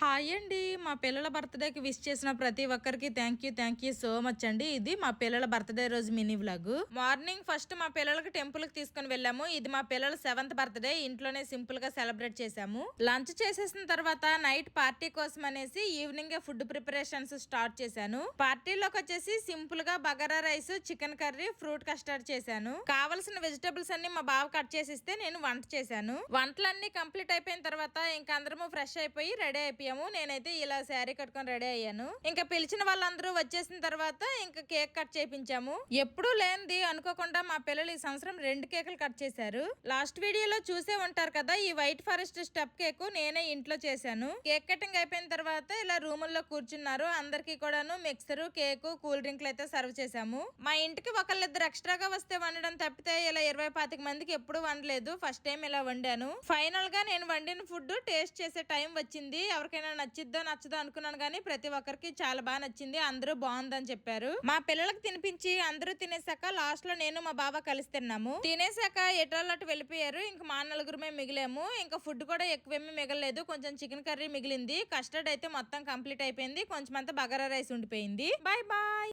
Hi అండి. మా పిల్లల బర్త్‌డేకి విష్ చేసిన ప్రతి ఒక్కరికి థ్యాంక్ యూ సో మచ్ అండి. ఇది మా పిల్లల బర్త్‌డే రోజు మినీ వ్లాగ్. మార్నింగ్ ఫస్ట్ మా పిల్లలకి టెంపుల్‌కి తీసుకొని వెళ్ళాము. ఇది మా పిల్లల 7th బర్త్‌డే. ఇంట్లోనే సింపుల్‌గా సెలబ్రేట్ చేశాము. లంచ్ చేసేసిన తర్వాత నైట్ పార్టీ కోసం అనేసి ఈవినింగే ఫుడ్ ప్రిపరేషన్స్ స్టార్ట్ చేశాను. పార్టీలోకి వచ్చేసి సింపుల్‌గా bagara rice, chicken curry, fruit custard చేశాను. కావాల్సిన వెజిటబుల్స్ అన్ని మా బావ కట్ చేసిస్తే నేను వంట చేశాను. వంటలన్నీ కంప్లీట్ అయిపోయిన తర్వాత ఇంకా అందరము ఫ్రెష్ అయిపోయి రెడీ అయిపోయాము. నేనైతే ఇలా శారీ కట్టుకొని రెడీ అయ్యాను. ఇంకా పిలిచిన వాళ్ళందరూ వచ్చేసిన తర్వాత ఇంకా కేక్ కట్ చేపించాము. ఎప్పుడూ లేనిది అనుకోకుండా మా పిల్లలు ఈ సంవత్సరం 2 కేకులు కట్ చేశారు. లాస్ట్ వీడియోలో చూసే ఉంటారు కదా, ఈ వైట్ ఫారెస్ట్ స్టెప్ కేక్ నేనే ఇంట్లో చేశాను. కేక్ కటింగ్ అయిపోయిన తర్వాత ఇలా రూముల్లో కూర్చున్నారు. అందరికి కూడాను మిక్సర్, కేక్, కూల్ డ్రింక్లు అయితే సర్వ్ చేశాము. మా ఇంటికి ఒకళ్ళిద్దరు ఎక్స్ట్రాగా వస్తే వండడం తప్పితే ఇలా 20-25 మందికి ఎప్పుడు వండలేదు. ఫస్ట్ టైం ఇలా వండాను. ఫైనల్ గా నేను వండిన ఫుడ్ టేస్ట్ చేసే టైం వచ్చింది. ఎవరికైనా నచ్చిద్దో నచ్చదో అనుకున్నాను కానీ ప్రతి ఒక్కరికి చాలా బాగా నచ్చింది. అందరూ బాగుందని చెప్పారు. మా పిల్లలకు తినిపించి అందరూ తినేసాక లాస్ట్ లో నేను మా బావ కలిసి తిన్నాము. తినేసాక ఎటోళ్ళట్టు వెళ్ళిపోయారు. ఇంక మా నలుగురమే మిగిలాము. ఇంకా ఫుడ్ కూడా ఎక్కువేమీ మిగలలేదు. కొంచెం చికెన్ కర్రీ మిగిలింది. కస్టర్డ్ అయితే మొత్తం కంప్లీట్ అయిపోయింది. కొంచెం అంతా బగారా రైస్ ఉండిపోయింది. Bye bye.